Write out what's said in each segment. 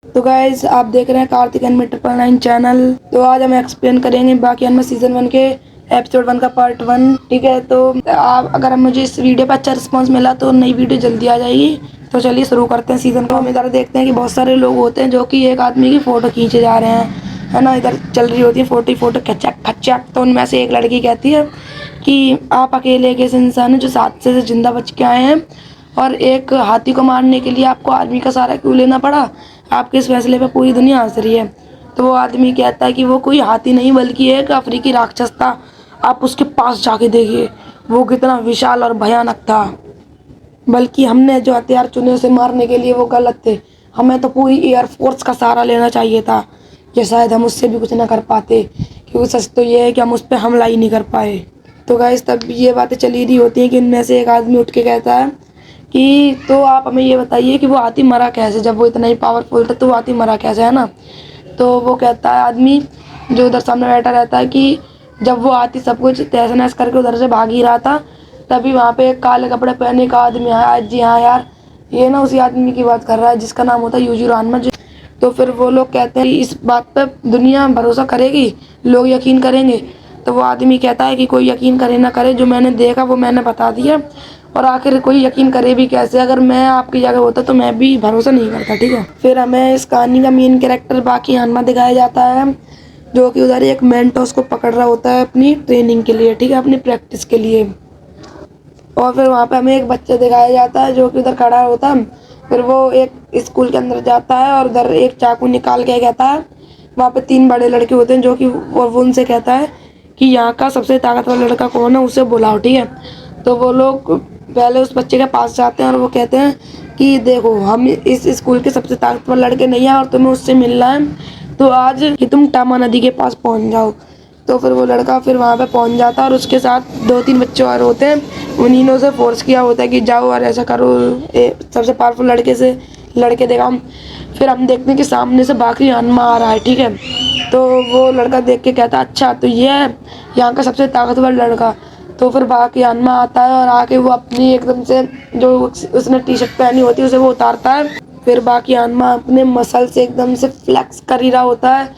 तो गाइज आप देख रहे हैं कार्तिक एनिमे 999 चैनल। तो आज हम एक्सप्लेन करेंगे बाकी एनिमे सीजन 1 के एपिसोड 1 का पार्ट 1। ठीक है, तो आप अगर मुझे इस वीडियो पर अच्छा रिस्पांस मिला तो नई वीडियो जल्दी आ जाएगी। तो चलिए शुरू करते हैं सीजन को। हम इधर देखते हैं कि बहुत सारे लोग होते हैं जो कि एक आदमी की फोटो खींचे जा रहे हैं, है ना। इधर चल रही होती है फोटो खचक खचक। तो उनमें से एक लड़की कहती है कि आप अकेले एक ऐसे इंसान हैं जो हादसे से जिंदा बच के आए हैं, और एक हाथी को मारने के लिए आपको आदमी का सहारा क्यों लेना पड़ा। आपके इस फैसले पे पूरी दुनिया हंस रही है। तो वो आदमी कहता है कि वो कोई हाथी नहीं बल्कि एक अफ्रीकी राक्षस था। आप उसके पास जाके देखिए, वो कितना विशाल और भयानक था। बल्कि हमने जो हथियार चुने उसे मारने के लिए वो गलत थे। हमें तो पूरी एयरफोर्स का सहारा लेना चाहिए था। ये शायद हम उससे भी कुछ ना कर पाते, क्योंकि सच तो ये है कि हम उस पर हमला ही नहीं कर पाए। तो गाइस तब ये बातें चली रही होती हैं कि इनमें से एक आदमी उठ के कहता है कि तो आप हमें ये बताइए कि वो हाथी मरा कैसे। जब वो इतना ही पावरफुल था तो वो हाथी मरा कैसे, है ना। तो वो कहता है आदमी जो उधर सामने बैठा रहता है कि जब वो हाथी सब कुछ तहस नहस करके उधर से भाग ही रहा था, तभी वहाँ पे एक काले कपड़े पहने का आदमी आया। जी हाँ यार, ये ना उसी आदमी की बात कर रहा है जिसका नाम होता है यूजिरो हानमा। तो फिर वो लोग कहते हैं कि इस बात पे दुनिया भरोसा करेगी, लोग यकीन करेंगे। तो वो आदमी कहता है कि कोई यकीन करे ना करे, जो मैंने देखा वो मैंने बता दिया, और आखिर कोई यकीन करे भी कैसे। अगर मैं आपकी जगह होता तो मैं भी भरोसा नहीं करता। ठीक है, फिर हमें इस कहानी का मेन कैरेक्टर बाकी हानमा दिखाया जाता है, जो कि उधर एक मेंटोस को पकड़ रहा होता है अपनी ट्रेनिंग के लिए, ठीक है, अपनी प्रैक्टिस के लिए। और फिर वहाँ पे हमें एक बच्चा दिखाया जाता है जो कि उधर खड़ा होता है। फिर वो एक स्कूल के अंदर जाता है और उधर एक चाकू निकाल के कहता है, वहाँ पे 3 बड़े लड़के होते हैं जो कि वो उनसे कहता है कि यहाँ का सबसे ताकतवर लड़का कौन है, उसे बुलाओ। ठीक है, तो वो लोग पहले उस बच्चे के पास जाते हैं और वो कहते हैं कि देखो हम इस स्कूल के सबसे ताकतवर लड़के नहीं हैं और तुम्हें उससे मिलना है, तो आज कि तुम टामा नदी के पास पहुँच जाओ। तो फिर वो लड़का फिर वहाँ पे पहुँच जाता है और उसके साथ 2-3 बच्चे और होते हैं। उन्हीं ने उसे फोर्स किया होता है कि जाओ और ऐसा करो, सबसे पावरफुल लड़के से लड़के दिखाओ। फिर हम देखते हैं कि सामने से बाकी हानमा आ रहा है। ठीक है, तो वो लड़का देख के कहता है अच्छा तो ये है यहाँ का सबसे ताकतवर लड़का। तो फिर बाकी हानमा आता है और आके वो अपनी एकदम से जो उसने टी शर्ट पहनी होती है उसे वो उतारता है। फिर बाकी हानमा अपने मसल से एकदम से फ्लेक्स कर ही रहा होता है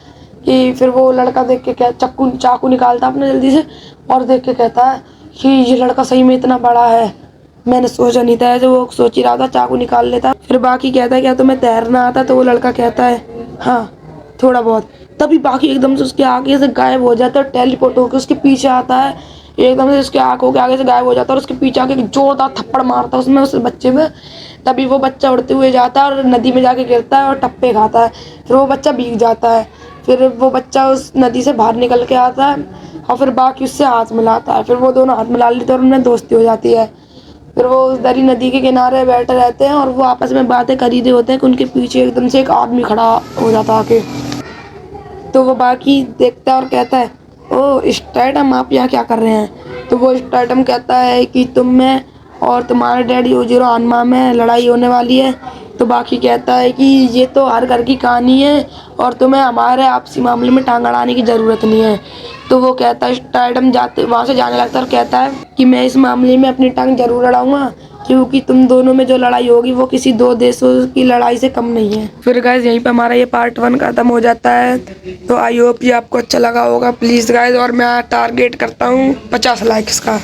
कि फिर वो लड़का देख के क्या चाकू निकालता अपने जल्दी से और देख के कहता है कि ये लड़का सही में इतना बड़ा है, मैंने सोचा नहीं था। ऐसे वो सोच ही रहा था, चाकू निकाल लेता। फिर बाकी कहता है क्या तुम्हें तैरना आता। तो वो लड़का कहता है हाँ थोड़ा बहुत। तभी बाकी एकदम से उसके आगे से गायब हो जाता है, टेलीपोर्ट होकर उसके पीछे आता है, एकदम से उसके आंखों के आगे से गायब हो जाता है और उसके पीछे आके जोरदार थप्पड़ मारता है उसमें उस बच्चे में। तभी वो बच्चा उड़ते हुए जाता है और नदी में जाके गिरता है और टप्पे खाता है। फिर वो बच्चा भीग जाता है। फिर वो बच्चा उस नदी से बाहर निकल के आता है और फिर बाकी उससे हाथ मिलाता है। फिर वो दोनों हाथ मिला लेते हैं और उनमें दोस्ती हो जाती है। फिर वो उस दरी नदी के किनारे बैठे रहते हैं और वो आपस में बातें कर ही रहे होते हैं कि उनके पीछे एकदम से एक आदमी खड़ा हो जाता है आके। तो वो बाकी देखता है और कहता है ओ स्ट्रैटम, आप यहाँ क्या कर रहे हैं। तो वो स्ट्रैटम कहता है कि तुम में और तुम्हारे डैडी यूजिरो हानमा में लड़ाई होने वाली है। तो बाकी कहता है कि ये तो हर घर की कहानी है और तुम्हें हमारे आपसी मामले में टांग अड़ाने की ज़रूरत नहीं है। तो वो कहता है स्ट्रैटम जाते वहाँ से जाने लगता है और कहता है कि मैं इस मामले में अपनी टांग जरूर अड़ाऊंगा, क्योंकि तुम दोनों में जो लड़ाई होगी वो किसी 2 देशों की लड़ाई से कम नहीं है। फिर गाइस यहीं पे हमारा ये पार्ट 1 खत्म हो जाता है। तो आई होप ये आपको अच्छा लगा होगा। प्लीज़ गाइस, और मैं टारगेट करता हूँ 50 लाइक्स का।